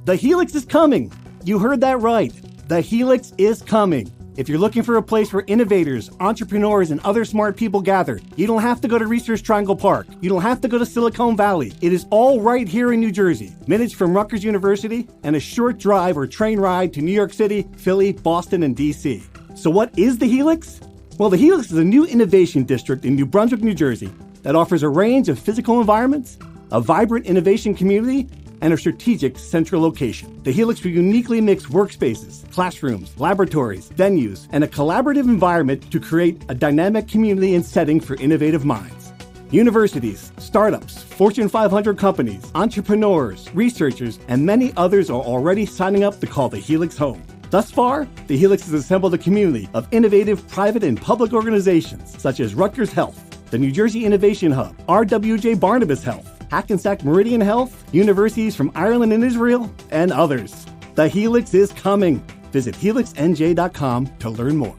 The Helix is coming. You heard that right. The Helix is coming. If you're looking for a place where innovators, entrepreneurs, and other smart people gather, you don't have to go to Research Triangle Park. You don't have to go to Silicon Valley. It is all right here in New Jersey. Minutes from Rutgers University and a short drive or train ride to New York City, Philly, Boston, and DC. So what is the Helix? Well, the Helix is a new innovation district in New Brunswick, New Jersey that offers a range of physical environments, a vibrant innovation community, and a strategic central location. The Helix will uniquely mix workspaces, classrooms, laboratories, venues, and a collaborative environment to create a dynamic community and setting for innovative minds. Universities, startups, Fortune 500 companies, entrepreneurs, researchers, and many others are already signing up to call the Helix home. Thus far, the Helix has assembled a community of innovative private and public organizations such as Rutgers Health, the New Jersey Innovation Hub, RWJ Barnabas Health, Hackensack Meridian Health, universities from Ireland and Israel, and others. The Helix is coming. Visit helixnj.com to learn more.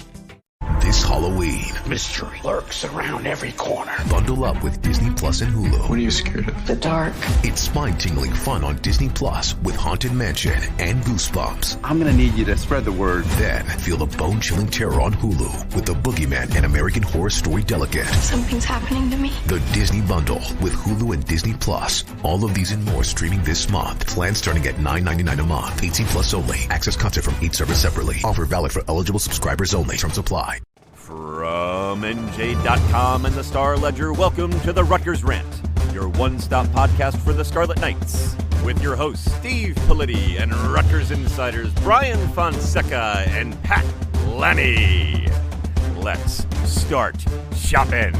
This Halloween, mystery lurks around every corner. Bundle up with Disney Plus and Hulu. What are you scared of? The dark. It's spine-tingling fun on Disney Plus with Haunted Mansion and Goosebumps. I'm gonna need you to spread the word. Then feel the bone-chilling terror on Hulu with The Boogeyman and American Horror Story Delicate. Something's happening to me. The Disney Bundle with Hulu and Disney Plus. All of these and more streaming this month. Plans starting at $9.99 a month. 18 plus only. Access content from each service separately. Offer valid for eligible subscribers only. Terms apply. From NJ.com and the Star Ledger, welcome to the Rutgers Rant, your one-stop podcast for the Scarlet Knights, with your hosts Steve Politti and Rutgers insiders Brian Fonseca and Pat Lenny. Let's start shopping.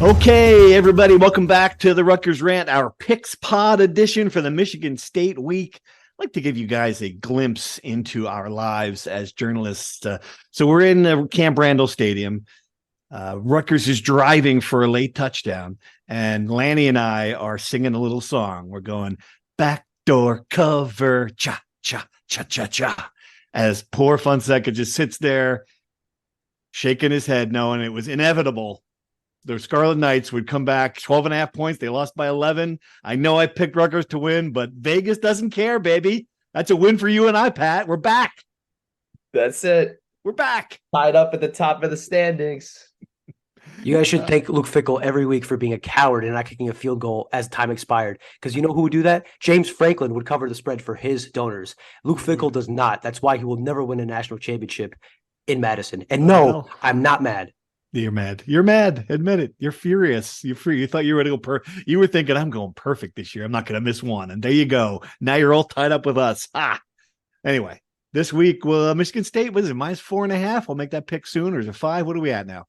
Okay, everybody, welcome back to the Rutgers Rant, our Picks Pod edition for the Michigan State week. I'd like to give you guys a glimpse into our lives as journalists. So we're in Camp Randall Stadium. Rutgers is driving for a late touchdown, and Lanny and I are singing a little song. We're going, backdoor cover, cha, cha, cha, cha, cha, as poor Fonseca just sits there shaking his head, knowing it was inevitable. The Scarlet Knights would come back 12.5 points. They lost by 11. I know I picked Rutgers to win, but Vegas doesn't care, baby. That's a win for you and I, Pat. We're back. That's it. We're back. Tied up at the top of the standings. You guys should thank Luke Fickell every week for being a coward and not kicking a field goal as time expired. Because you know who would do that? James Franklin would cover the spread for his donors. Luke Fickell does not. That's why he will never win a national championship in Madison. And no, I'm not mad. You're mad. You're mad. Admit it. You're furious. You're free. You thought you were going to go you were thinking, I'm going perfect this year. I'm not going to miss one. And there you go. Now you're all tied up with us. Anyway, this week, Michigan State, what is it? -4.5. We'll make that pick soon. Or is it 5? What are we at now?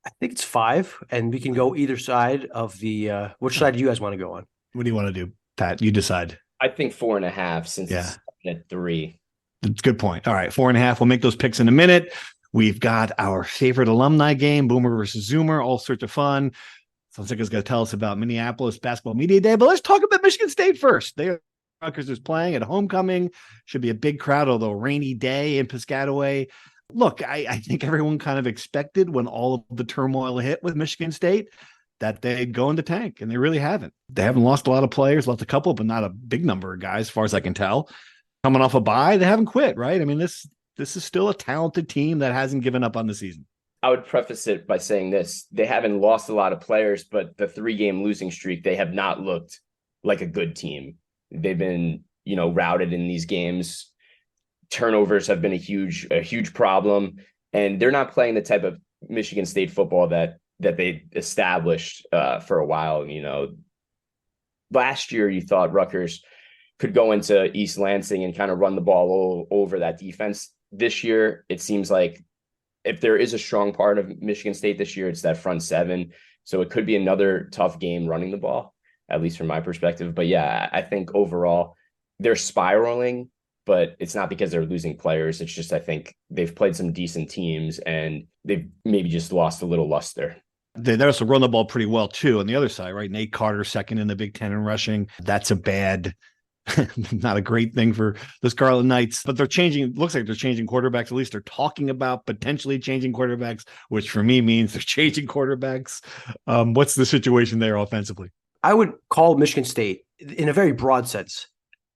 I think it's 5, and we can go either side of the which side do you guys want to go on? What do you want to do, Pat? You decide. I think 4.5 since it's at 3. That's a good point. All right, 4.5. We'll make those picks in a minute. We've got our favorite alumni game, Boomer versus Zoomer, all sorts of fun. Fonseca's going to tell us about Minneapolis Basketball Media Day, but let's talk about Michigan State first. Rutgers is playing at Homecoming. Should be a big crowd, although rainy day in Piscataway. Look, I think everyone kind of expected when all of the turmoil hit with Michigan State that they'd go in the tank, and they really haven't. They haven't lost a lot of players, lost a couple, but not a big number of guys, as far as I can tell. Coming off a bye, they haven't quit, right? I mean, this is still a talented team that hasn't given up on the season. I would preface it by saying this. They haven't lost a lot of players, but the 3-game losing streak, they have not looked like a good team. They've been, routed in these games. Turnovers have been a huge problem, and they're not playing the type of Michigan State football that they established for a while. Last year you thought Rutgers could go into East Lansing and kind of run the ball all over that defense. This year, it seems like if there is a strong part of Michigan State this year, it's that front seven. So it could be another tough game running the ball, at least from my perspective. But yeah, I think overall they're spiraling, but it's not because they're losing players. It's just, I think they've played some decent teams and they've maybe just lost a little luster. They also run the ball pretty well too on the other side, right? Nate Carter, second in the Big Ten in rushing. That's a bad, not a great thing for the Scarlet Knights, but they're changing. Looks like they're changing quarterbacks. At least they're talking about potentially changing quarterbacks, which for me means they're changing quarterbacks. What's the situation there offensively? I would call Michigan State, in a very broad sense,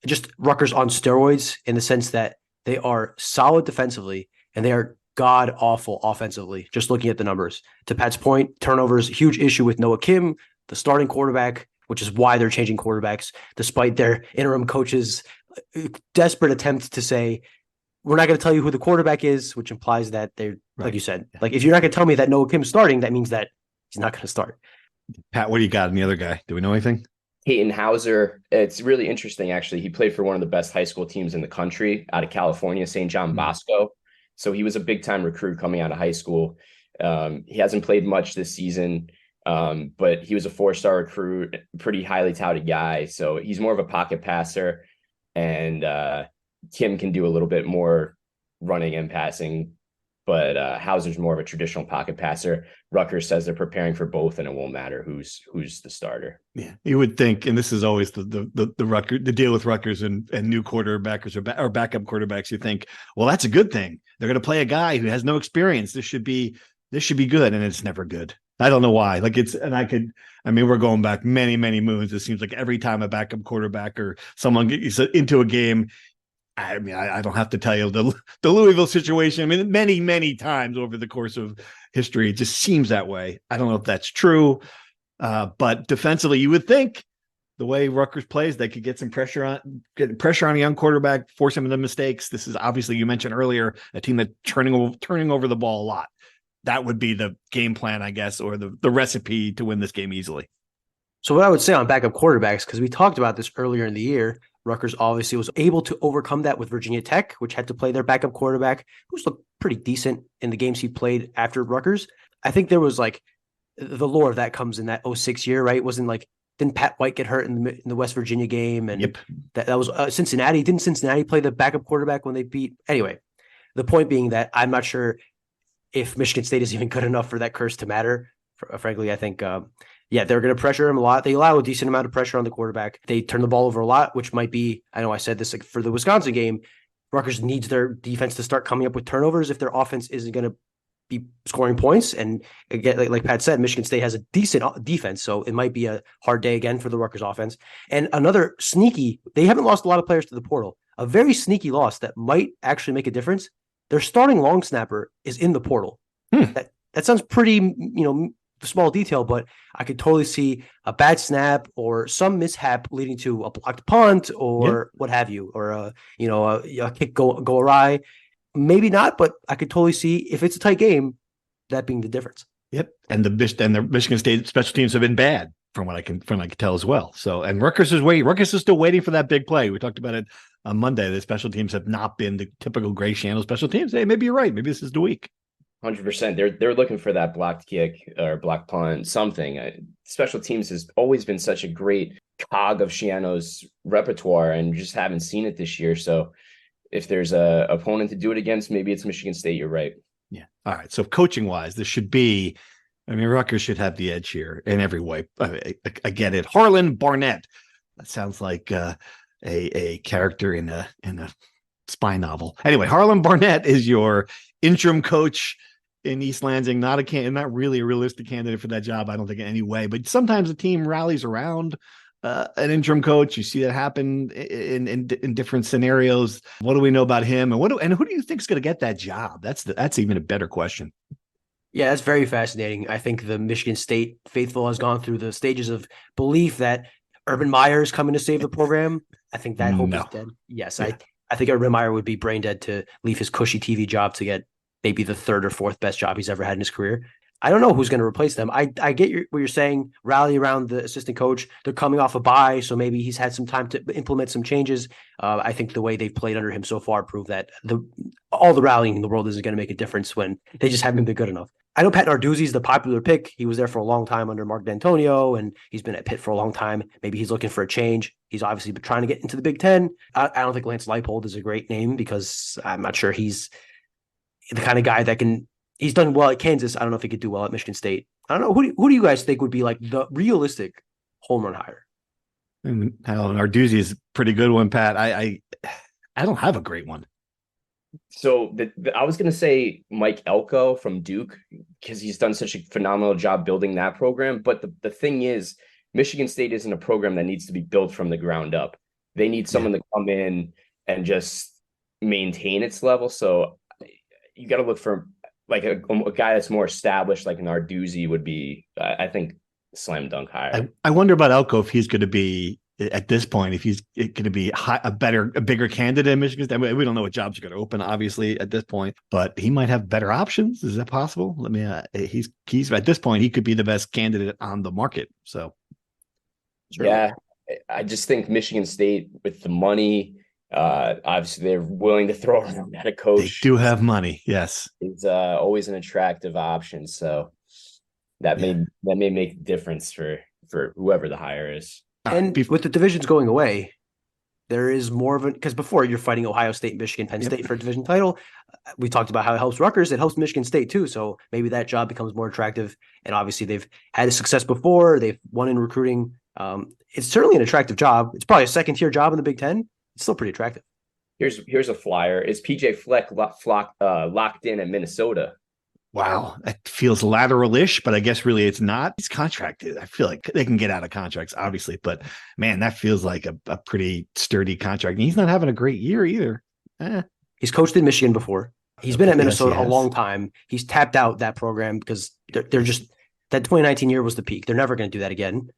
just Rutgers on steroids in the sense that they are solid defensively and they are god awful offensively. Just looking at the numbers, to Pat's point, turnovers, huge issue with Noah Kim, the starting quarterback, which is why they're changing quarterbacks, despite their interim coach's desperate attempts to say, we're not going to tell you who the quarterback is, which implies that they're, right. Like you said, like if you're not going to tell me that Noah Kim's starting, that means that he's not going to start. Pat, what do you got in the other guy? Do we know anything? Peyton Hauser. It's really interesting, actually. He played for one of the best high school teams in the country out of California, St. John Bosco. So he was a big-time recruit coming out of high school. He hasn't played much this season, but he was a 4-star recruit, pretty highly touted guy. So he's more of a pocket passer, and Kim can do a little bit more running and passing, but Hauser's more of a traditional pocket passer. Rutgers says they're preparing for both, and it won't matter who's the starter. Yeah, you would think, and this is always the Rutgers, the deal with Rutgers and new quarterbackers or backup quarterbacks. You think, well, that's a good thing. They're going to play a guy who has no experience. This should be good, and it's never good. I don't know why. We're going back many, many moons. It seems like every time a backup quarterback or someone gets into a game, I don't have to tell you the Louisville situation. I mean, many, many times over the course of history, it just seems that way. I don't know if that's true, but defensively, you would think the way Rutgers plays, they could get pressure on a young quarterback, force him into mistakes. This is obviously, you mentioned earlier, a team that's turning over the ball a lot. That would be the game plan, I guess, or the recipe to win this game easily. So what I would say on backup quarterbacks, because we talked about this earlier in the year, Rutgers obviously was able to overcome that with Virginia Tech, which had to play their backup quarterback, who's looked pretty decent in the games he played after Rutgers. I think there was like the lore of that comes in that 06 year, right? Didn't Pat White get hurt in the West Virginia game? And yep. that was Cincinnati. Didn't Cincinnati play the backup quarterback when they beat? Anyway, the point being that I'm not sure if Michigan State is even good enough for that curse to matter. Frankly, I think, they're going to pressure him a lot. They allow a decent amount of pressure on the quarterback. They turn the ball over a lot, which might be, I know I said this for the Wisconsin game, Rutgers needs their defense to start coming up with turnovers if their offense isn't going to be scoring points. And again, like Pat said, Michigan State has a decent defense, so it might be a hard day again for the Rutgers offense. And another sneaky, they haven't lost a lot of players to the portal. A very sneaky loss that might actually make a difference. Their starting long snapper is in the portal. That sounds pretty, small detail, but I could totally see a bad snap or some mishap leading to a blocked punt or what have you, or a kick go awry. Maybe not, but I could totally see if it's a tight game, that being the difference. Yep, and the Michigan State special teams have been bad from what I can tell as well. So, and Rutgers is waiting. Rutgers is still waiting for that big play. We talked about it on Monday. The special teams have not been the typical Gray Shannon special teams. Hey, maybe you're right. Maybe this is the week. 100%. They're looking for that blocked kick or blocked punt, something. Special teams has always been such a great cog of Shiano's repertoire, and just haven't seen it this year. So if there's a opponent to do it against, maybe it's Michigan State. You're right. Yeah. All right. So coaching wise, this should be, Rutgers should have the edge here in every way. I get it. Harlan Barnett. That sounds like a character in a spy novel. Anyway, Harlan Barnett is your interim coach in East Lansing. Not really a realistic candidate for that job, I don't think, in any way. But sometimes a team rallies around an interim coach. You see that happen in different scenarios. What do we know about him, and who do you think is going to get that job? That's even a better question. Yeah, that's very fascinating. I think the Michigan State faithful has gone through the stages of belief that Urban Meyer is coming to save the program. I think that hope is dead. Yes, yeah. I think Urban Meyer would be brain dead to leave his cushy TV job to get maybe the third or fourth best job he's ever had in his career. I don't know who's going to replace them. I get what you're saying, rally around the assistant coach. They're coming off a bye, so maybe he's had some time to implement some changes. I think the way they've played under him so far prove that all the rallying in the world isn't going to make a difference when they just haven't been good enough. I know Pat Narduzzi's the popular pick. He was there for a long time under Mark D'Antonio, and he's been at Pitt for a long time. Maybe he's looking for a change. He's obviously been trying to get into the Big Ten. I don't think Lance Leipold is a great name because I'm not sure he's the kind of guy that can – he's done well at Kansas. I don't know if he could do well at Michigan State. I don't know. Who do you guys think would be like the realistic home run hire? Narduzzi is a pretty good one, Pat. I don't have a great one. So I was going to say Mike Elko from Duke, because he's done such a phenomenal job building that program. But the thing is, Michigan State isn't a program that needs to be built from the ground up. They need someone to come in and just maintain its level. So you got to look for like a guy that's more established, like an Arduzzi would be, I think, slam dunk hire. I wonder about Elko if he's going to be at this point, if he's going to be a bigger candidate in Michigan State. We don't know what jobs are going to open, obviously, at this point, but he might have better options. Is that possible? I mean, he's at this point, he could be the best candidate on the market. So, yeah, I just think Michigan State with the money, obviously they're willing to throw around at a coach. They do have money. Yes. It's always an attractive option. So that may make a difference for whoever the hire is. And with the divisions going away, there is more of because before you're fighting Ohio State, Michigan, Penn State for a division title. We talked about how it helps Rutgers. It helps Michigan State too. So maybe that job becomes more attractive. And obviously they've had a success before. They've won in recruiting. It's certainly an attractive job. It's probably a second tier job in the Big Ten. It's still pretty attractive. Here's a flyer. Is PJ Fleck locked in at Minnesota? Wow, that feels lateral-ish, but I guess really it's not. He's contracted. I feel like they can get out of contracts, obviously, but man, that feels like a pretty sturdy contract. And he's not having a great year either. He's coached in Michigan before. He's been at Minnesota a long time. He's tapped out that program because they're just that 2019 year was the peak. They're never going to do that again.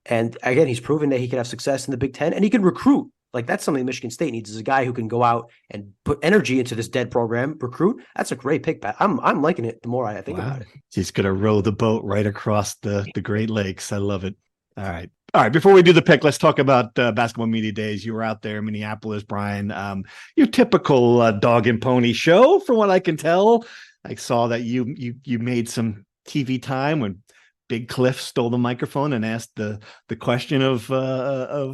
And again, he's proven that he can have success in the Big Ten and he can recruit. Like that's something Michigan State needs is a guy who can go out and put energy into this dead program, recruit. That's a great pick, Pat. I'm liking it the more I think about it. He's going to row the boat right across the Great Lakes. I love it. All right. Before we do the pick, let's talk about Basketball Media Days. You were out there in Minneapolis, Brian. Your typical dog and pony show, from what I can tell. I saw that you made some TV time when Big Cliff stole the microphone and asked the question of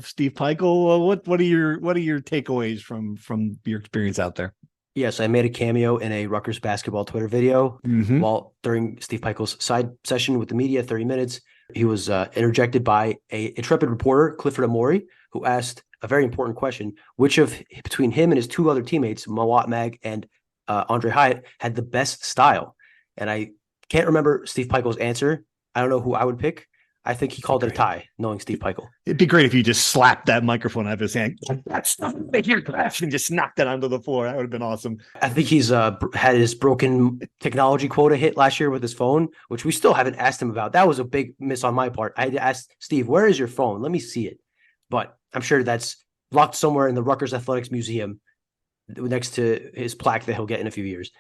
Steve Peichel. What are your takeaways from your experience out there? Yes, I made a cameo in a Rutgers basketball Twitter video while during Steve Peichel's side session with the media, 30 minutes. He was interjected by a intrepid reporter, Clifford Amori, who asked a very important question: which of between him and his two other teammates, Mawat Mag and Andre Hyatt, had the best style? And I can't remember Steve Peichel's answer. I don't know who I would pick. I think he called it a tie, knowing Steve Peichel. It'd be great if you just slapped that microphone out of his hand. That's not your glass and just knocked it onto the floor. That would have been awesome. I think he's had his broken technology quota hit last year with his phone, which we still haven't asked him about. That was a big miss on my part. I had to ask Steve, where is your phone? Let me see it. But I'm sure that's locked somewhere in the Rutgers Athletics Museum next to his plaque that he'll get in a few years.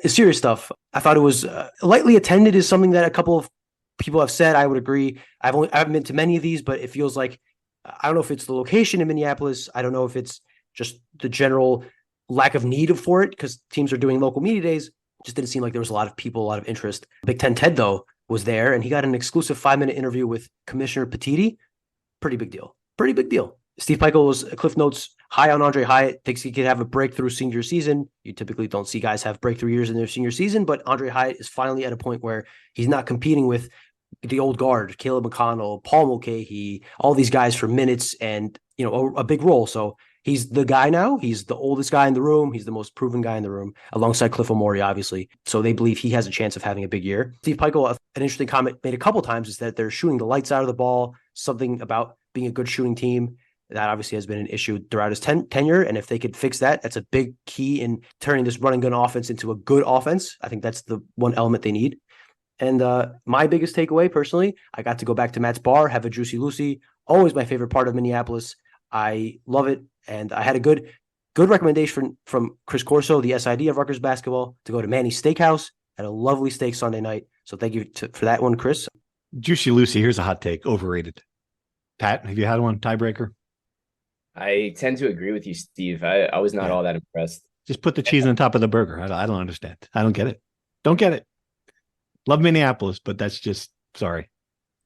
Serious stuff. I thought it was lightly attended is something that a couple of people have said. I would agree. I haven't been to many of these, but it feels like, I don't know if it's the location in Minneapolis. I don't know if it's just the general lack of need for it because teams are doing local media days. It just didn't seem like there was a lot of people, a lot of interest. Big Ten Ted, though, was there, and he got an exclusive 5-minute interview with Commissioner Petiti. Pretty big deal. Steve Peichel was, Cliff Notes, high on Andre Hyatt, thinks he could have a breakthrough senior season. You typically don't see guys have breakthrough years in their senior season, but Andre Hyatt is finally at a point where he's not competing with the old guard, Caleb McConnell, Paul Mulcahy, all these guys for minutes and, a big role. So he's the guy now. He's the oldest guy in the room. He's the most proven guy in the room alongside Cliff Omori, obviously. So they believe he has a chance of having a big year. Steve Peichel, an interesting comment made a couple times is that they're shooting the lights out of the ball, something about being a good shooting team. That obviously has been an issue throughout his tenure. And if they could fix that, that's a big key in turning this run and gun offense into a good offense. I think that's the one element they need. And my biggest takeaway, personally, I got to go back to Matt's bar, have a Juicy Lucy. Always my favorite part of Minneapolis. I love it. And I had a good recommendation from Chris Corso, the SID of Rutgers basketball, to go to Manny's Steakhouse. Had a lovely steak Sunday night. So thank you for that one, Chris. Juicy Lucy, here's a hot take. Overrated. Pat, have you had one? Tiebreaker? I tend to agree with you, Steve. I was not all that impressed. Just put the cheese on top of the burger. I don't understand. I don't get it. Don't get it. Love Minneapolis, but that's just, sorry.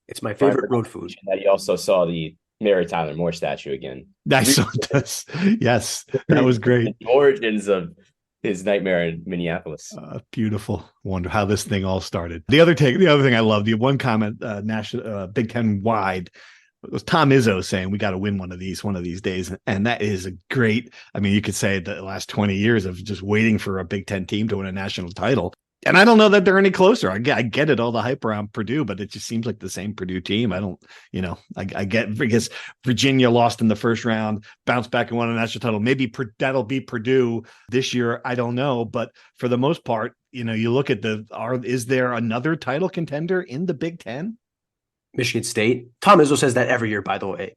It's my favorite road food. That you also saw the Mary Tyler Moore statue again. I saw this. Yes, that was great. The origins of his nightmare in Minneapolis. Beautiful. Wonder how this thing all started. The other thing I loved, the one comment, national Big Ten wide, was Tom Izzo saying we got to win one of these days. And that is a great, you could say the last 20 years of just waiting for a Big Ten team to win a national title. And I don't know that they're any closer. I get it, all the hype around Purdue, but it just seems like the same Purdue team. I don't, I get because Virginia lost in the first round, bounced back and won a national title. Maybe that'll be Purdue this year. I don't know. But for the most part, you look at is there another title contender in the Big Ten? Michigan State. Tom Izzo says that every year, by the way.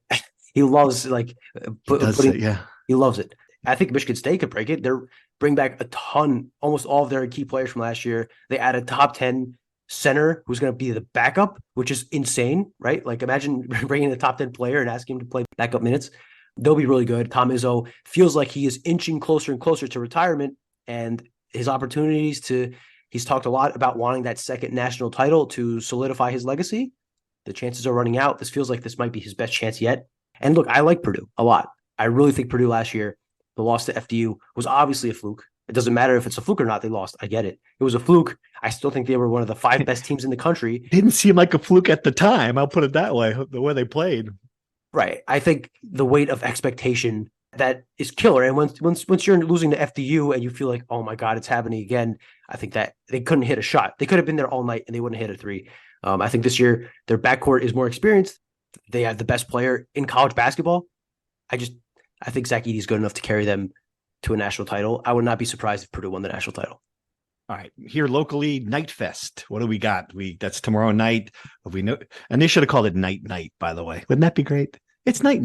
He loves he loves it. I think Michigan State could break it. They're bring back a ton, almost all of their key players from last year. They add a top 10 center who's going to be the backup, which is insane, right? Like imagine bringing a top 10 player and asking him to play backup minutes. They'll be really good. Tom Izzo feels like he is inching closer and closer to retirement, and his opportunities he's talked a lot about wanting that second national title to solidify his legacy. The chances are running out. This feels like this might be his best chance yet. And look, I like Purdue a lot. I really think Purdue last year, the loss to FDU was obviously a fluke. It doesn't matter if it's a fluke or not. They lost. I get it. It was a fluke. I still think they were one of the 5 best teams in the country. Didn't seem like a fluke at the time. I'll put it that way, the way they played. Right. I think the weight of expectation that is killer. And once you're losing to FDU and you feel like, oh my God, it's happening again, I think that they couldn't hit a shot. They could have been there all night and they wouldn't hit a 3. I think this year their backcourt is more experienced. They have the best player in college basketball. I think Zach Edey is good enough to carry them to a national title. I would not be surprised if Purdue won the national title. All right, here locally, Night Fest. What do we got? That's tomorrow night. We know, and they should have called it Night, by the way. Wouldn't that be great? It's Night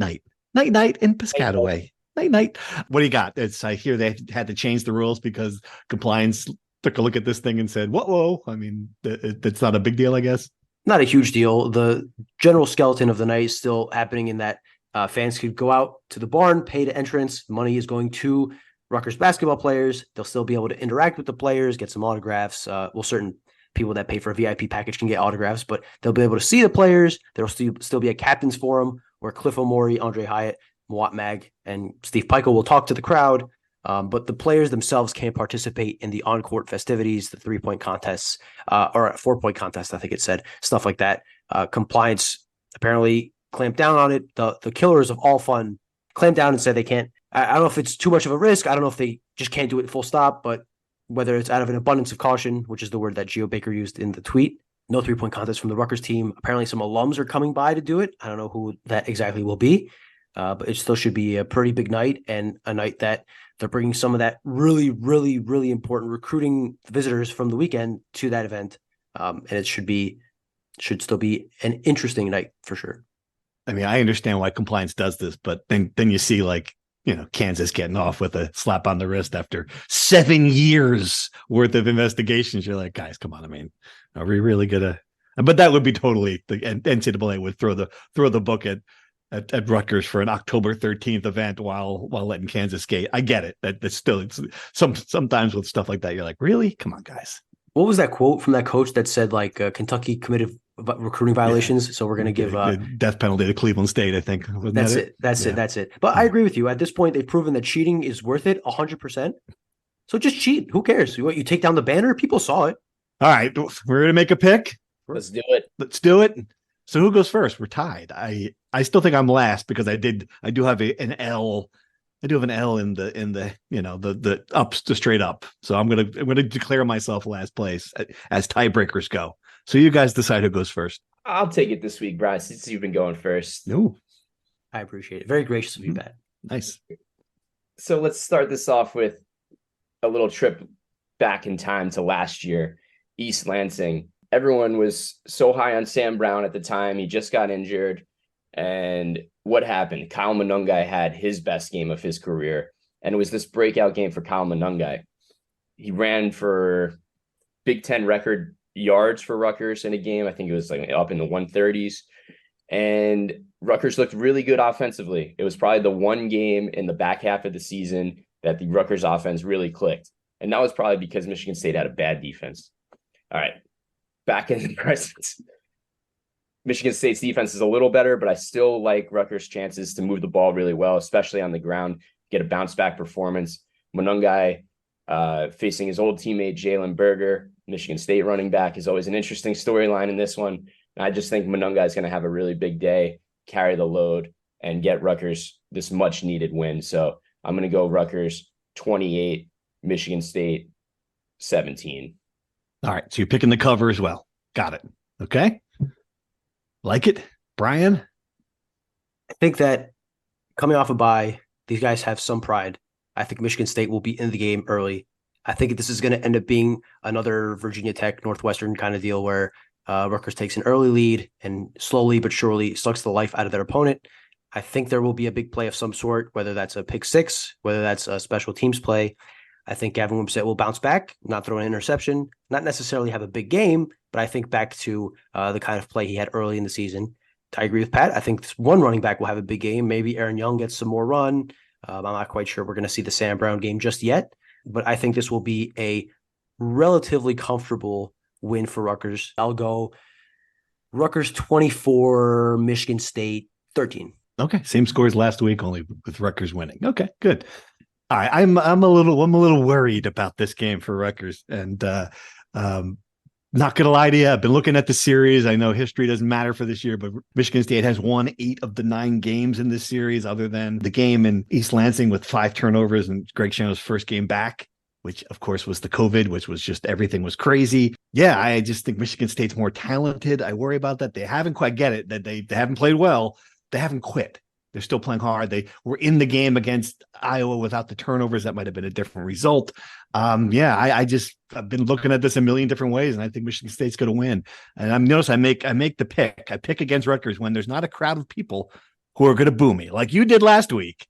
in Piscataway. Night. What do you got? I hear they had to change the rules because compliance took a look at this thing and said, whoa. I mean, that's not a big deal, I guess. Not a huge deal. The general skeleton of the night is still happening in that fans could go out to the barn, pay to entrance. Money is going to Rutgers basketball players. They'll still be able to interact with the players, get some autographs. Certain people that pay for a VIP package can get autographs, but they'll be able to see the players. There'll still be a captain's forum where Cliff Omori, Andre Hyatt, Mawat Mag, and Steve Pikiell will talk to the crowd. But the players themselves can't participate in the on-court festivities, the 3-point contests, or a 4-point contest, I think it said, stuff like that. Compliance apparently clamped down on it. The killers of all fun clamped down and said they can't. I don't know if it's too much of a risk. I don't know if they just can't do it full stop, but whether it's out of an abundance of caution, which is the word that Geo Baker used in the tweet, no 3-point contest from the Rutgers team. Apparently some alums are coming by to do it. I don't know who that exactly will be, but it still should be a pretty big night, and a night that they're bringing some of that really, really, really important recruiting visitors from the weekend to that event. And it should still be an interesting night for sure. I mean, I understand why compliance does this, but then you see Kansas getting off with a slap on the wrist after 7 years worth of investigations. You're like, guys, come on. I mean, are we really gonna? But that would be totally the NCAA would throw the book at Rutgers for an October 13th event while letting Kansas skate. I get it. That's still sometimes with stuff like that, you're like, really? Come on, guys. What was that quote from that coach that said Kentucky committed recruiting violations? Yeah. So we're going to give the death penalty to Cleveland State, I think. That's it. But I agree with you. At this point, they've proven that cheating is worth it 100%. So just cheat. Who cares? You take down the banner? People saw it. All right. We're going to make a pick. Let's do it. So who goes first? We're tied. I still think I'm last because I do have an L. I do have an L in the ups to straight up. So I'm gonna declare myself last place as tiebreakers go. So you guys decide who goes first. I'll take it this week, Brian, since you've been going first. No, I appreciate it. Very gracious of you, Pat. Nice. So let's start this off with a little trip back in time to last year, East Lansing. Everyone was so high on Sam Brown at the time. He just got injured. And what happened? Kyle Monungai had his best game of his career. And it was this breakout game for Kyle Monungai. He ran for Big Ten record yards for Rutgers in a game. I think it was up in the 130s. And Rutgers looked really good offensively. It was probably the one game in the back half of the season that the Rutgers offense really clicked. And that was probably because Michigan State had a bad defense. All right. Back in the present. Michigan State's defense is a little better, but I still like Rutgers' chances to move the ball really well, especially on the ground, get a bounce back performance. Monungai facing his old teammate, Jalen Berger, Michigan State running back, is always an interesting storyline in this one. And I just think Monungai is going to have a really big day, carry the load, and get Rutgers this much needed win. So I'm going to go Rutgers 28, Michigan State 17. All right. So you're picking the cover as well. Got it. Okay. Like it. Brian? I think that coming off a bye, these guys have some pride. I think Michigan State will be in the game early. I think this is going to end up being another Virginia Tech, Northwestern kind of deal where Rutgers takes an early lead and slowly but surely sucks the life out of their opponent. I think there will be a big play of some sort, whether that's a pick six, whether that's a special teams play. I think Gavin Wimsatt will bounce back, not throw an interception, not necessarily have a big game, but I think back to the kind of play he had early in the season. I agree with Pat. I think one running back will have a big game. Maybe Aaron Young gets some more run. I'm not quite sure we're going to see the Sam Brown game just yet, but I think this will be a relatively comfortable win for Rutgers. I'll go Rutgers 24, Michigan State 13. Okay, same scores last week, only with Rutgers winning. Okay, good. All right, I'm a little worried about this game for Rutgers, and not gonna lie to you, I've been looking at the series. I know history doesn't matter for this year, but Michigan State has won 8 of the 9 games in this series, other than the game in East Lansing with 5 turnovers and Greg Schiano's first game back, which of course was the COVID, which was just everything was crazy. Yeah, I just think Michigan State's more talented. I worry about that. They haven't quite get it, that they haven't played well. They haven't quit. They're still playing hard. They were in the game against Iowa without the turnovers. That might have been a different result. I've been looking at this a million different ways, and I think Michigan State's going to win. And notice I make the pick. I pick against Rutgers when there's not a crowd of people who are going to boo me like you did last week,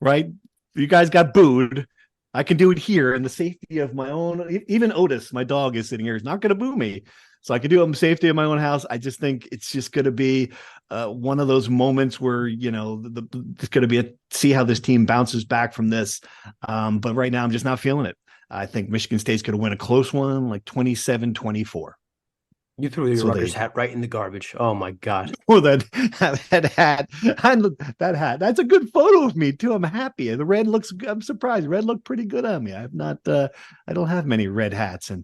right? You guys got booed. I can do it here in the safety of my own. Even Otis, my dog, is sitting here. He's not going to boo me. So I can do it in the safety of my own house. I just think it's just going to be one of those moments where, it's going to be see how this team bounces back from this. But right now I'm just not feeling it. I think Michigan State's going to win a close one, like 27-24. You threw your Rutgers hat right in the garbage. Oh my God. Oh, that hat. That's a good photo of me too. I'm happy. The red looks, I'm surprised. Red looked pretty good on me. I don't have many red hats, and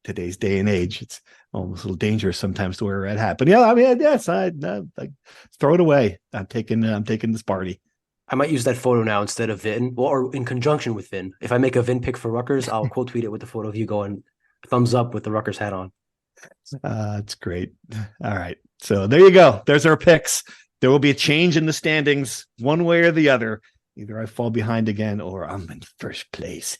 today's day and age, it's almost a little dangerous sometimes to wear a red hat. But I throw it away. I'm taking this party. I might use that photo now instead of Vin, or in conjunction with Vin. If I make a Vin pick for Rutgers, I'll quote tweet it with the photo of you going thumbs up with the Rutgers hat on. It's great. All right. So there you go. There's our picks. There will be a change in the standings one way or the other. Either I fall behind again or I'm in first place.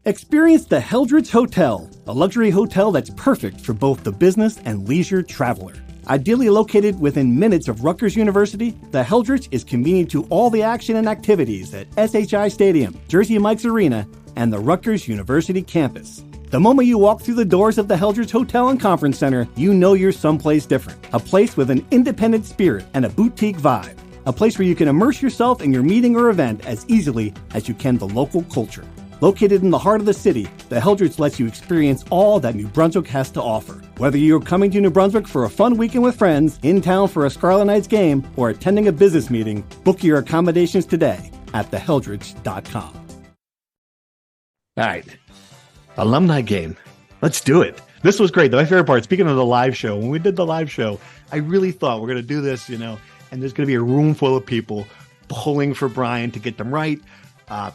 Experience the Heldrich Hotel, a luxury hotel that's perfect for both the business and leisure traveler. Ideally located within minutes of Rutgers University, the Heldrich is convenient to all the action and activities at SHI Stadium, Jersey Mike's Arena, and the Rutgers University campus. The moment you walk through the doors of the Heldrich Hotel and Conference Center, you know you're someplace different. A place with an independent spirit and a boutique vibe. A place where you can immerse yourself in your meeting or event as easily as you can the local culture. Located in the heart of the city, the Heldrich lets you experience all that New Brunswick has to offer. Whether you're coming to New Brunswick for a fun weekend with friends, in town for a Scarlet Knights game, or attending a business meeting, book your accommodations today at theheldrich.com. All right. Alumni game. Let's do it. This was great. My favorite part, speaking of the live show, when we did the live show, I really thought we're going to do this, and there's going to be a room full of people pulling for Brian to get them right.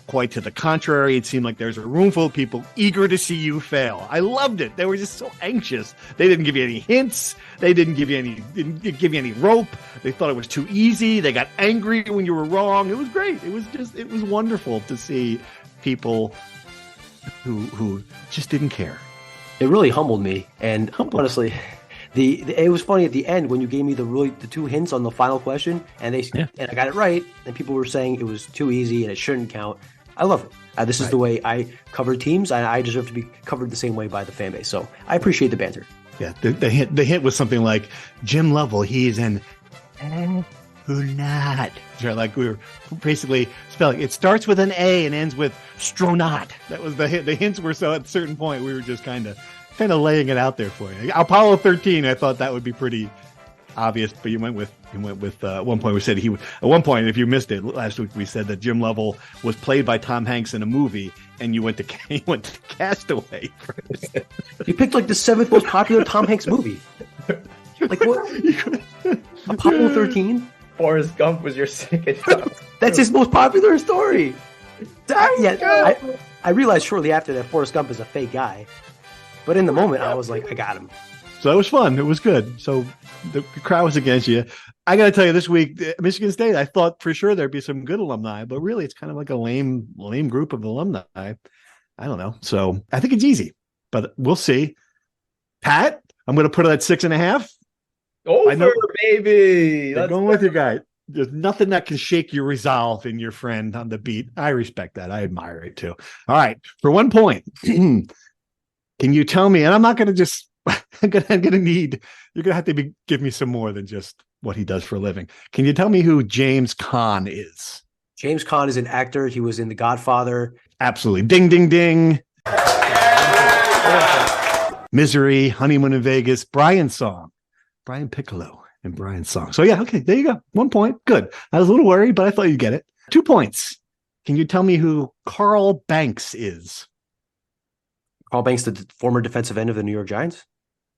Quite to the contrary, it seemed like there's a room full of people eager to see you fail. I loved it. They were just so anxious. They didn't give you any hints. They didn't give you any rope. They thought it was too easy. They got angry when you were wrong. It was great. It was wonderful to see people who just didn't care. It really humbled me, and honestly, it was funny at the end when you gave me the 2 hints on the final question, and and I got it right, and people were saying it was too easy and it shouldn't count. I love it. This is the way I cover teams, and I deserve to be covered the same way by the fan base. So I appreciate the banter. Yeah, the hint was something like Jim Lovell. He's an who not. Like we were basically spelling. It starts with an A and ends with Stronot. That was the hint. The hints were so at a certain point we were just kind of laying it out there for you. Apollo 13. I thought that would be pretty obvious, but you went with at one point we said at one point, if you missed it last week, we said that Jim Lovell was played by Tom Hanks in a movie, and you went to Castaway first. You picked like the 7th most popular Tom Hanks movie. Like what? Apollo 13. Forrest Gump was your second. That's his most popular story. I realized shortly after that Forrest Gump is a fake guy, but in the moment I was like, I got him. So it was fun. It was good. So the crowd was against you. I got to tell you, this week, Michigan State, I thought for sure there'd be some good alumni, but really it's kind of like a lame group of alumni. I don't know. So I think it's easy, but we'll see. Pat, I'm going to put it at 6.5. Over, baby. I'm going with you guys. There's nothing that can shake your resolve in your friend on the beat. I respect that. I admire it too. All right. For 1 point, can you tell me, and I'm not going to just, I'm going to need, you're going to have to give me some more than just what he does for a living. Can you tell me who James Caan is? James Caan is an actor. He was in The Godfather. Absolutely. Ding, ding, ding. Misery, Honeymoon in Vegas, Brian's Song, Brian Piccolo and Brian's Song. So yeah, okay, there you go. 1 point. Good. I was a little worried, but I thought you'd get it. 2 points. Can you tell me who Carl Banks is? Carl Banks, the former defensive end of the New York Giants.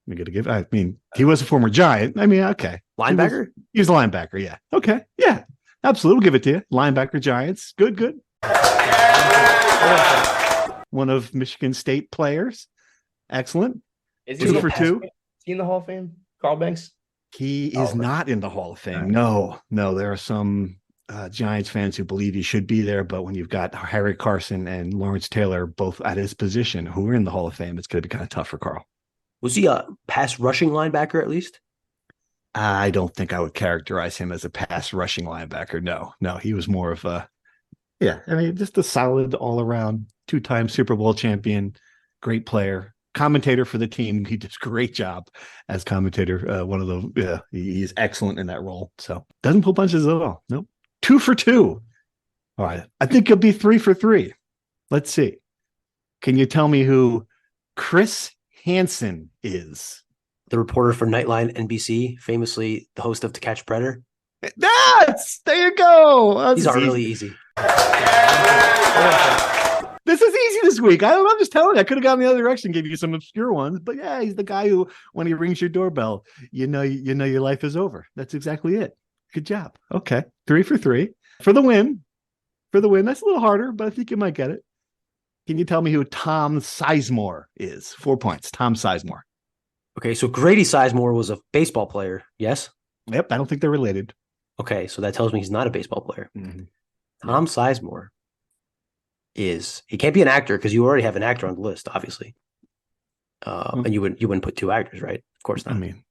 We got to give. I mean, he was a former Giant. I mean, okay, Linebacker. He was a linebacker. Yeah. Okay. Yeah. Absolutely. We'll give it to you. Linebacker, Giants. Good. Good. One of Michigan State players. Excellent. Is 2 for 2. Is he in the Hall of Fame? Carl Banks? He is not in the Hall of Fame. No. There are some Giants fans who believe he should be there, but when you've got Harry Carson and Lawrence Taylor both at his position who are in the Hall of Fame, it's going to be kind of tough for Carl. Was he a pass rushing linebacker at least? I don't think I would characterize him as a pass rushing linebacker. No, he was more of a, just a solid all around 2-time Super Bowl champion, great player. Commentator for the team. He does a great job as commentator. He's excellent in that role. So doesn't pull punches at all. Nope. 2 for 2. All right. I think he'll be 3 for 3. Let's see. Can you tell me who Chris Hansen is? The reporter for Nightline NBC, famously the host of To Catch a Predator. There you go. These are really easy. This is easy this week. I'm just telling you, I could have gone the other direction, give you some obscure ones, but yeah, he's the guy who, when he rings your doorbell, you know your life is over. That's exactly it. Good job. Okay. 3 for 3 for the win. That's a little harder, but I think you might get it. Can you tell me who Tom Sizemore is? 4 points. Tom Sizemore. Okay. So Grady Sizemore was a baseball player. Yes. Yep. I don't think they're related. Okay. So that tells me he's not a baseball player. Mm-hmm. Tom Sizemore. He can't be an actor because you already have an actor on the list, obviously. And you wouldn't put 2 actors, right? Of course not. I mean,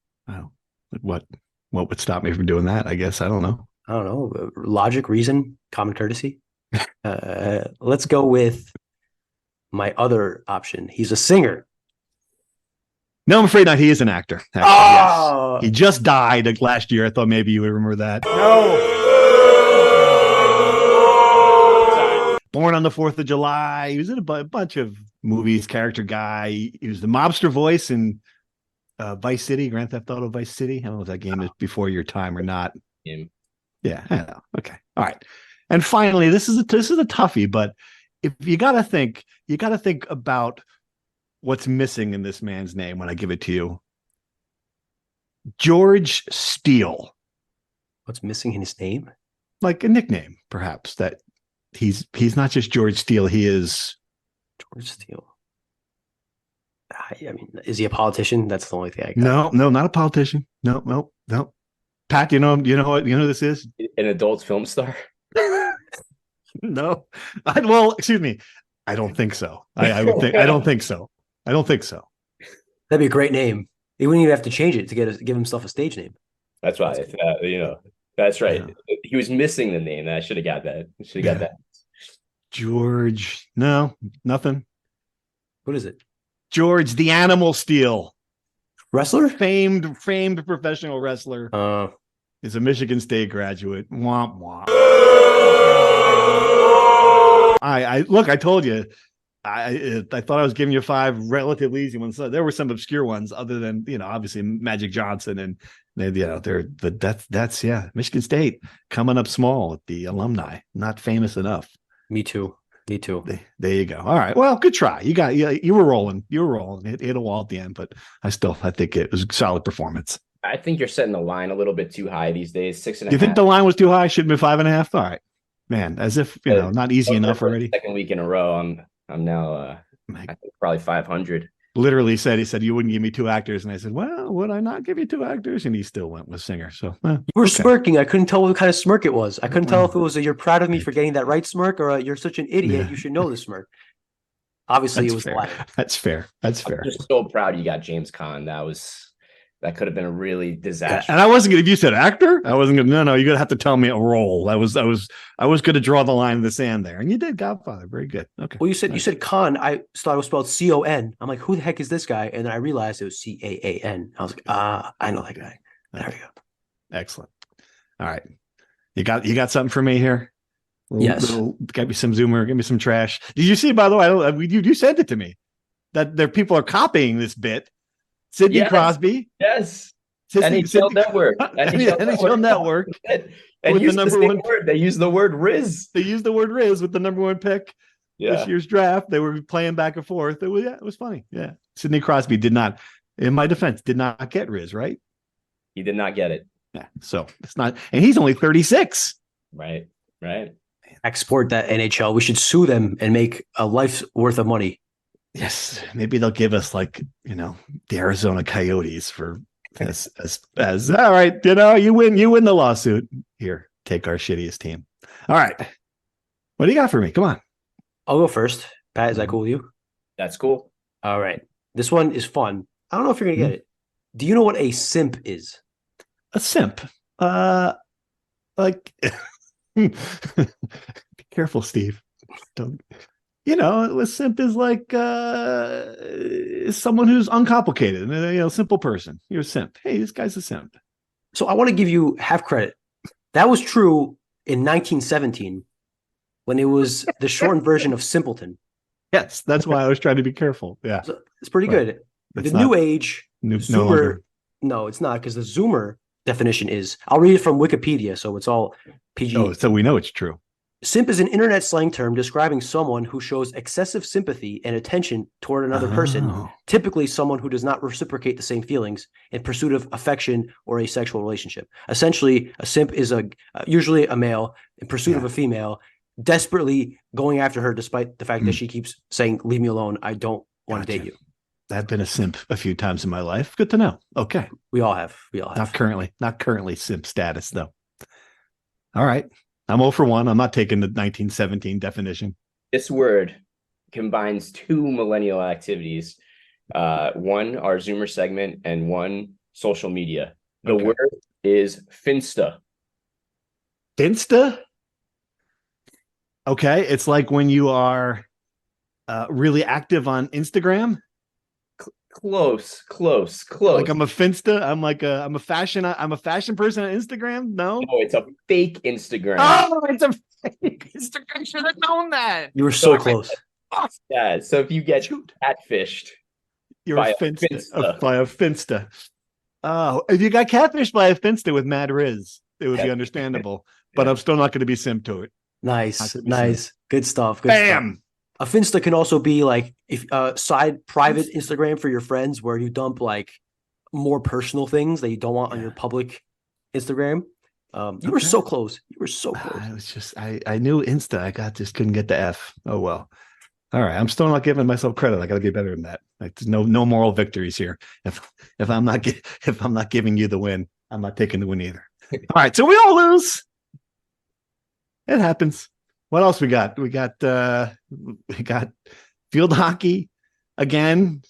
what would stop me from doing that? I guess I don't know. Logic, reason, common courtesy. Let's go with my other option. He's a singer. No, I'm afraid not. He is an actor. Actually, yes. He just died last year. I thought maybe you would remember that. No. Born on the 4th of July. He was in a bunch of movies, character guy. He was the mobster voice in Vice City, Grand Theft Auto Vice City. I don't know if that game is before your time or not. Yeah, I know. Okay. All right. And finally, this is a toughie, but if you got to think about what's missing in this man's name when I give it to you. George Steele. What's missing in his name? Like a nickname, perhaps, that he's not just George Steele. He is George Steele. I mean, is he a politician? That's the only thing I got. No, not a politician. No. Pat, you know who this is? An adult film star? No. Excuse me. I don't think so. I don't think so. That'd be a great name. He wouldn't even have to change it to give himself a stage name. That's right. That's right. Yeah. He was missing the name. I should have got that. That. George. No, nothing. What is it? George the Animal Steele. Wrestler? Famed professional wrestler. Is a Michigan State graduate. Womp womp. I told you. I thought I was giving you 5 relatively easy ones. So there were some obscure ones other than, obviously Magic Johnson and that's Michigan State coming up small at the alumni, not famous enough. Me too. There you go. All right. Well, good try. You were rolling. Hit a wall at the end, but I think it was a solid performance. I think you're setting the line a little bit too high these days. 6.5. You think the line was too high? Shouldn't be 5.5. All right. Man, as if, not easy enough already. Second week in a row. I'm now I think probably 500. Literally said, he said, you wouldn't give me 2 actors. And I said, well, would I not give you 2 actors? And he still went with singer. So you were smirking. I couldn't tell what kind of smirk it was. I couldn't tell if it was a you're proud of me for getting that right smirk or you're such an idiot. You should know the smirk. Obviously, it was fair. That's fair. That's fair. I'm just so proud you got James Caan. That could have been a really disastrous. And I wasn't gonna. If you said actor, I wasn't gonna. No, you're gonna have to tell me a role. I was gonna draw the line in the sand there, and you did. Godfather, very good. Okay. Well, you said Caan. I thought it was spelled C-O-N. I'm like, who the heck is this guy? And then I realized it was C-A-A-N. I was like, I know that guy. There we go. Excellent. All right, you got something for me here. Yes. Get me some Zoomer. Give me some trash. Did you see? By the way, you sent it to me that there people are copying this bit. Sidney Crosby. Yes. NHL Network. NHL Network. And with the number one word. They use the word Riz. They use the word Riz with the number 1 pick this year's draft. They were playing back and forth. It was funny. Yeah. Sidney Crosby did not, in my defense, did not get Riz, right? He did not get it. Yeah. So it's not, and he's only 36. Right. Export that NHL. We should sue them and make a life's worth of money. Yes, maybe they'll give us the Arizona Coyotes for as all right. You win the lawsuit. Here, take our shittiest team. All right, what do you got for me? Come on, I'll go first. Pat, is that cool with you? That's cool. All right, this one is fun. I don't know if you're gonna get it. Do you know what a simp is? A simp, be careful, Steve. Don't. A simp is like someone who's uncomplicated, simple person. You're a simp. Hey, this guy's a simp. So I want to give you half credit. That was true in 1917 when it was the shortened version of simpleton. Yes, that's why I was trying to be careful. Yeah, so it's pretty good. The new age Zoomer. No, it's not, because the Zoomer definition is. I'll read it from Wikipedia, so it's all PG. Oh, so we know it's true. Simp is an internet slang term describing someone who shows excessive sympathy and attention toward another person, typically someone who does not reciprocate the same feelings in pursuit of affection or a sexual relationship. Essentially, a simp is usually a male in pursuit of a female, desperately going after her despite the fact that she keeps saying, leave me alone, I don't want to date you. I've been a simp a few times in my life. Good to know. Okay. We all have. Not currently simp status, though. All right. I'm 0 for 1. I'm not taking the 1917 definition. This word combines 2 millennial activities. One, our Zoomer segment, and 1, social media. The word is Finsta. Finsta? Okay. It's like when you are really active on Instagram. Close. Like I'm a Finsta. I'm a fashion person on Instagram. No, it's a fake Instagram. Oh, it's a fake Instagram. I should have known that. You were so close. Yeah. So if you get catfished, you're a Finsta. By a Finsta. Oh, if you got catfished by a Finsta with Mad Riz, it would be understandable. But I'm still not going to be simp to it. Nice. Good stuff. Bam. A Finsta can also be like side private Instagram for your friends where you dump like more personal things that you don't want on your public Instagram. You were so close. You were so close. I was just I knew Insta. just couldn't get the F. Oh well. All right. I'm still not giving myself credit. I got to get better than that. No moral victories here. If I'm not giving you the win, I'm not taking the win either. All right. So we all lose. It happens. What else we got? We got field hockey again.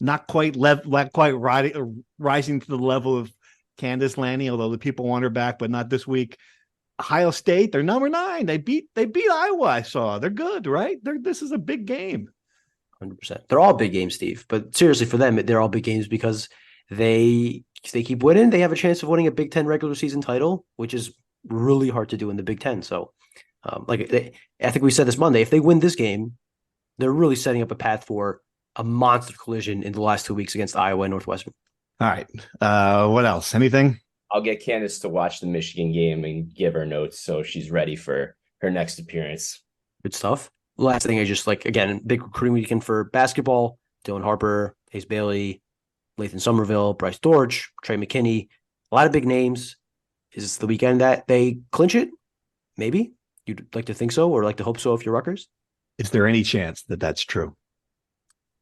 Not quite rising to the level of Candace Lanning, although the people want her back, but not this week. Ohio State, they're number 9. They beat Iowa. I saw they're good, right? This is a big game. 100%. They're all big games, Steve. But seriously, for them, they're all big games because they keep winning. They have a chance of winning a Big Ten regular season title, which is really hard to do in the Big Ten. So. I think we said this Monday, if they win this game, they're really setting up a path for a monster collision in the last 2 weeks against Iowa and Northwestern. All right. What else? Anything? I'll get Candace to watch the Michigan game and give her notes so she's ready for her next appearance. Good stuff. Last thing, I just again, big recruiting weekend for basketball. Dylan Harper, Hayes Bailey, Lathan Somerville, Bryce Dortch, Trey McKinney. A lot of big names. Is this the weekend that they clinch it? Maybe. You'd like to think so, or like to hope so if you're Rutgers? Is there any chance that that's true?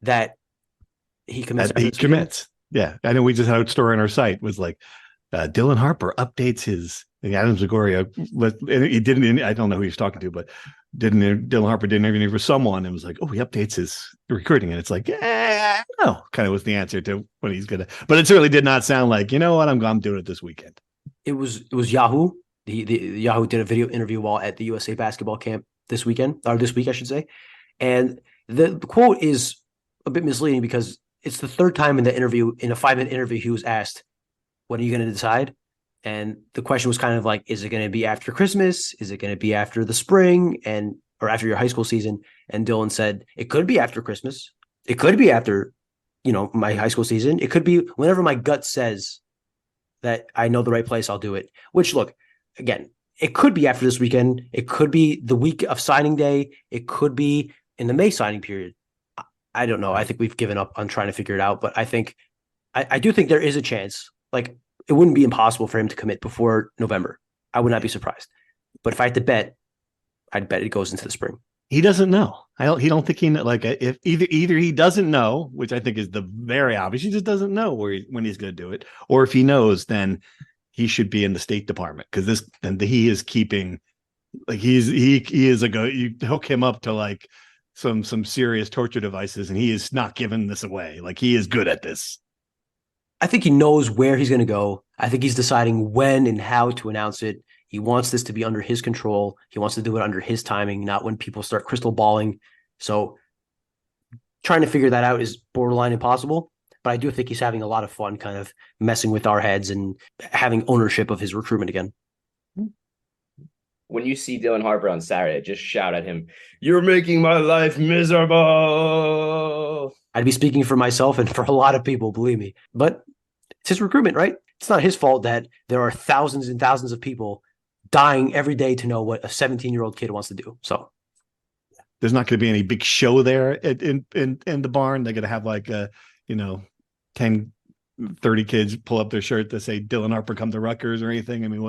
That he commits? That he commits. Yeah. I know we just had a story on our site was like Dylan Harper updates his Adam Zagoria. He didn't, I don't know who he was talking to, but Dylan Harper didn't interview for someone and was like, oh, he updates his recruiting. And it's like, no, kind of was the answer to what he's going to, but it certainly did not sound like, you know what, I'm doing it this weekend. It was Yahoo. The Yahoo did a video interview while at the USA basketball camp this week, I should say. And the quote is a bit misleading because it's the third time in the interview, in a 5-minute interview, he was asked, when are you going to decide? And the question was kind of like, is it going to be after Christmas? Is it going to be after the spring or after your high school season? And Dylan said, it could be after Christmas. It could be after, my high school season. It could be whenever my gut says that I know the right place, I'll do it. Which, look, again, it could be after this weekend. It could be the week of signing day. It could be in the May signing period. I don't know. I think we've given up on trying to figure it out, but I do think there is a chance. Like, it wouldn't be impossible for him to commit before November. I would not be surprised. But if I had to bet, I'd bet it goes into the spring. He doesn't know. He don't think if either he doesn't know, which I think is the very obvious. He just doesn't know when he's going to do it, or if he knows, then he should be in the State Department because he is keeping like he is you hook him up to like some serious torture devices, and he is not giving this away. Like, he is good at this. I think he knows where he's going to go. I think he's deciding when and how to announce it. He wants this to be under his control. He wants to do it under his timing, not when people start crystal balling. So trying to figure that out is borderline impossible. But I do think he's having a lot of fun kind of messing with our heads and having ownership of his recruitment again. When you see Dylan Harper on Saturday, just shout at him, "You're making my life miserable." I'd be speaking for myself and for a lot of people, believe me. But it's his recruitment, right? It's not his fault that there are thousands and thousands of people dying every day to know what a 17-year-old kid wants to do. So there's not going to be any big show there in the barn. They're going to have like 10, 30 kids pull up their shirt to say Dylan Harper come to Rutgers or anything. I mean,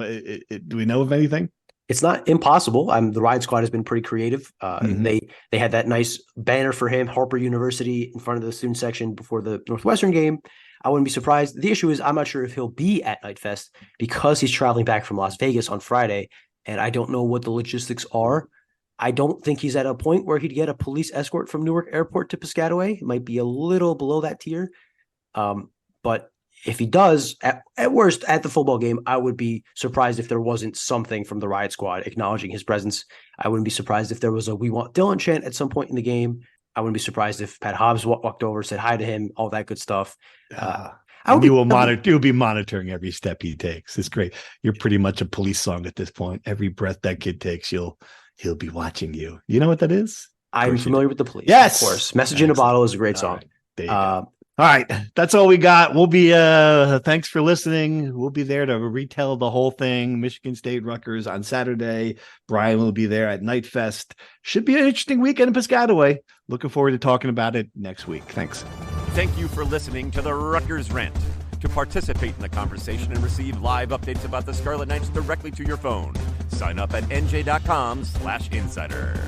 do we know of anything? It's not impossible. The Riot Squad has been pretty creative. They had that nice banner for him, Harper University, in front of the student section before the Northwestern game. I wouldn't be surprised. The issue is I'm not sure if he'll be at Night Fest because he's traveling back from Las Vegas on Friday, and I don't know what the logistics are. I don't think he's at a point where he'd get a police escort from Newark Airport to Piscataway. It might be a little below that tier. But if he does, at worst, at the football game, I would be surprised if there wasn't something from the Riot Squad acknowledging his presence. I wouldn't be surprised if there was a "We Want Dylan" chant at some point in the game. I wouldn't be surprised if Pat Hobbs walked over, said hi to him, all that good stuff. You'll be monitoring every step he takes. It's great. You're pretty much a police song at this point. Every breath that kid takes, he'll be watching you. You know what that is? I'm familiar with the police. Yes, of course. Message in a Bottle is a great song. Right. There you go. All right. That's all we got. We'll be, thanks for listening. We'll be there to retell the whole thing. Michigan State Rutgers on Saturday. Brian will be there at Night Fest. Should be an interesting weekend in Piscataway. Looking forward to talking about it next week. Thanks. Thank you for listening to the Rutgers Rant. To participate in the conversation and receive live updates about the Scarlet Knights directly to your phone, sign up at NJ.com/insider.